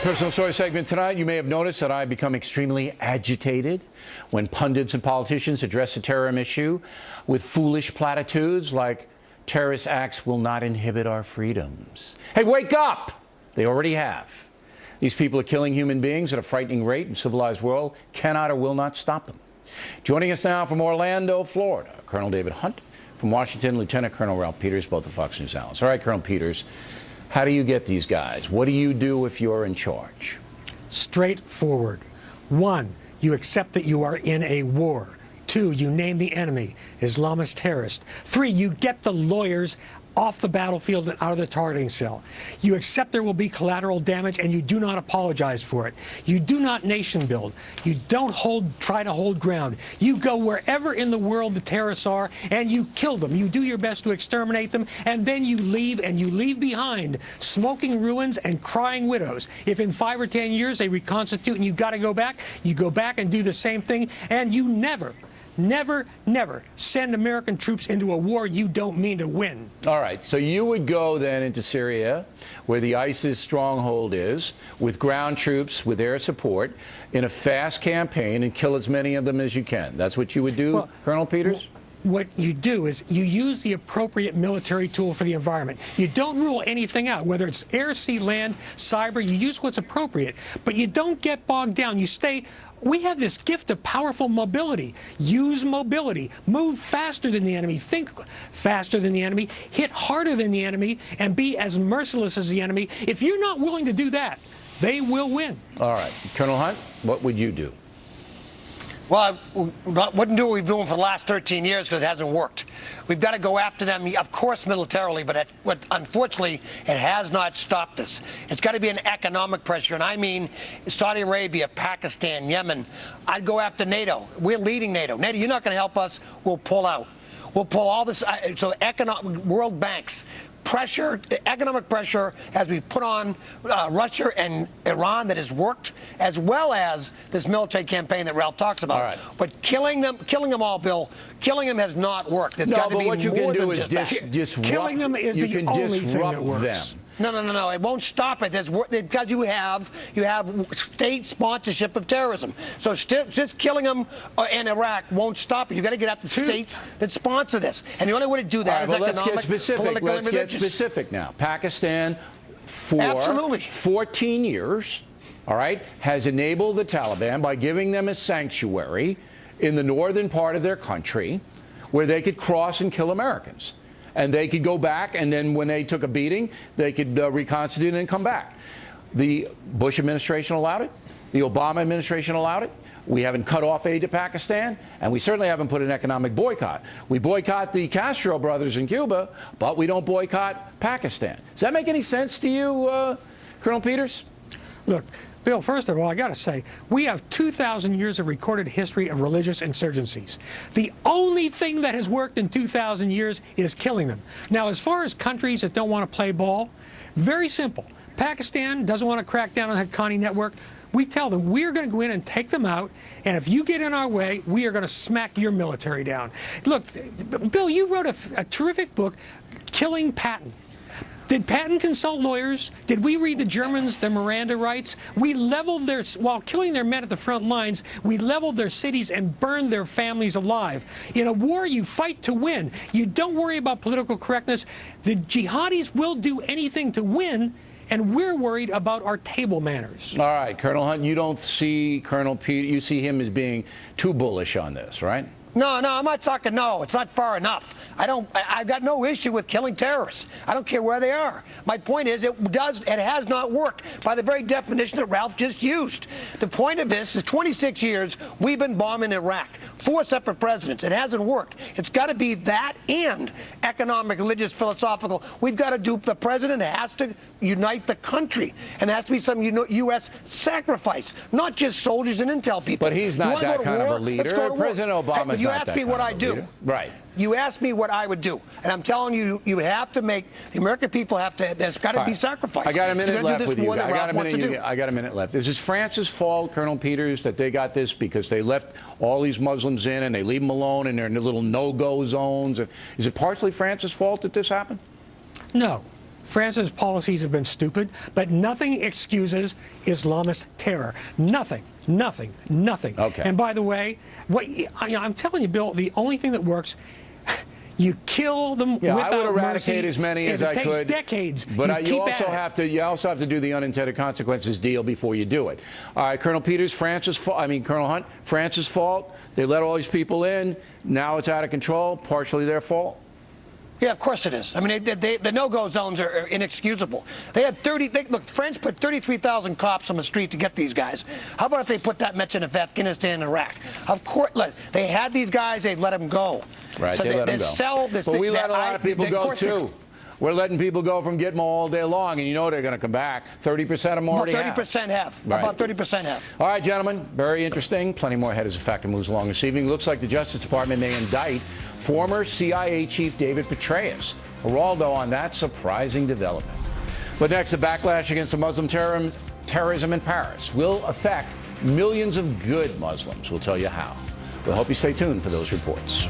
Personal story segment tonight. You may have noticed that I become extremely agitated when pundits and politicians address the terror issue with foolish platitudes like terrorist acts will not inhibit our freedoms. Hey, wake up! They already have. These people are killing human beings at a frightening rate, and civilized world cannot or will not stop them. Joining us now from Orlando, Florida, Colonel David Hunt. From Washington, Lieutenant Colonel Ralph Peters, both of Fox News analysts. All right, Colonel Peters. How do you get these guys? What do you do if you're in charge? Straightforward. 1, you accept that you are in a war. 2, you name the enemy, Islamist terrorist. 3, you get the lawyers off the battlefield and out of the targeting cell. You accept there will be collateral damage and you do not apologize for it. You do not nation build. You don't try to hold ground. You go wherever in the world the terrorists are and you kill them. You do your best to exterminate them, and then you leave, and you leave behind smoking ruins and crying widows. If in 5 or 10 years they reconstitute and you got to go back, you go back and do the same thing, and you never send American troops into a war you don't mean to win. All right, so you would go then into Syria, where the ISIS stronghold is, with ground troops, with air support, in a fast campaign and kill as many of them as you can. That's what you would do, Colonel Peters? What you do is you use the appropriate military tool for the environment. You don't rule anything out, whether it's air, sea, land, cyber. You use what's appropriate, but you don't get bogged down. You stay. We have this gift of powerful mobility. Use mobility. Move faster than the enemy. Think faster than the enemy. Hit harder than the enemy, and be as merciless as the enemy. If you're not willing to do that, they will win. All right. Colonel Hunt, what would you do? Well, I wouldn't do what we've been doing for the last 13 years because it hasn't worked. We've got to go after them, of course, militarily, but unfortunately, it has not stopped us. It's got to be an economic pressure, and I mean Saudi Arabia, Pakistan, Yemen. I'd go after NATO. We're leading NATO. NATO, you're not going to help us. We'll pull out. We'll pull all this. So world banks. Pressure, economic pressure, as we put on Russia and Iran that has worked, as well as this military campaign that Ralph talks about. All right. But killing them all, Bill, killing them has not worked. There's got to be what you more can do than is disrupt. Killing them is the only thing that works. Them. No. It won't stop it. Because you have state sponsorship of terrorism. So just killing them in Iraq won't stop it. You got to get at the states that sponsor this. And the only way to do that is economic, let's get specific. political, and Let's religious. get specific now. Pakistan, for Absolutely. 14 years, all right, has enabled the Taliban by giving them a sanctuary in the northern part of their country where they could cross and kill Americans. And they could go back, and then when they took a beating, they could reconstitute and come back. The Bush administration allowed it. The Obama administration allowed it. We haven't cut off aid to Pakistan, and we certainly haven't put an economic boycott. We boycott the Castro brothers in Cuba, but we don't boycott Pakistan. Does that make any sense to you, Colonel Peters? Look, Bill, first of all, I got to say, we have 2,000 years of recorded history of religious insurgencies. The only thing that has worked in 2,000 years is killing them. Now, as far as countries that don't want to play ball, very simple. Pakistan doesn't want to crack down on the Haqqani network. We tell them we're going to go in and take them out, and if you get in our way, we are going to smack your military down. Look, Bill, you wrote a terrific book, Killing Patton. Did Patton consult lawyers? Did we read the Germans, their Miranda rights? We leveled while killing their men at the front lines, we leveled their cities and burned their families alive. In a war, you fight to win. You don't worry about political correctness. The jihadis will do anything to win, and we're worried about our table manners. All right, Colonel Hunt, you don't see Colonel Peters, you see him as being too bullish on this, right? No, I'm not talking. No, it's not far enough. I've got no issue with killing terrorists. I don't care where they are. My point is, it has not worked by the very definition that Ralph just used. The point of this is 26 years we've been bombing Iraq. 4 separate presidents. It hasn't worked. It's got to be that and economic, religious, philosophical. We've got to do, the president has to unite the country. And there has to be some U.S. sacrifice, not just soldiers and intel people. But he's not that kind of a leader. President Obama is you not asked that me kind what of I a do. leader. Right. You asked me what I would do. And I'm telling you, you have to make, the American people have to, there's got to be sacrifice. I got a minute left with you. I got a minute left. Is it France's fault, Colonel Peters, that they got this because they left all these Muslims in and they leave them alone and they're in the little no-go zones? Is it partially France's fault that this happened? No. France's policies have been stupid, but nothing excuses Islamist terror. Nothing. Nothing. Nothing. Okay. And by the way, I'm telling you, Bill, the only thing that works, you kill them Yeah, without I would eradicate mercy. as many as I could. It takes decades. But you also have to do the unintended consequences deal before you do it. All right, Colonel Peters, Colonel Hunt, France's fault. They let all these people in. Now it's out of control. Partially their fault. Yeah, of course it is. I mean, the no-go zones are inexcusable. They had look, France put 33,000 cops on the street to get these guys. How about if they put that much in Afghanistan and Iraq? Of course, look, they had these guys, they let them go. Right, so they let them go. But we let a lot of people go, too. We're letting people go from Gitmo all day long, and you know they're going to come back. 30% of them already have. 30% have. Right. About 30% have. All right, gentlemen, very interesting. Plenty more ahead as a factor moves along this evening. Looks like the Justice Department may indict former CIA Chief David Petraeus. Geraldo on that surprising development. But next, the backlash against the Muslim terrorism in Paris will affect millions of good Muslims. We'll tell you how. We'll hope you stay tuned for those reports.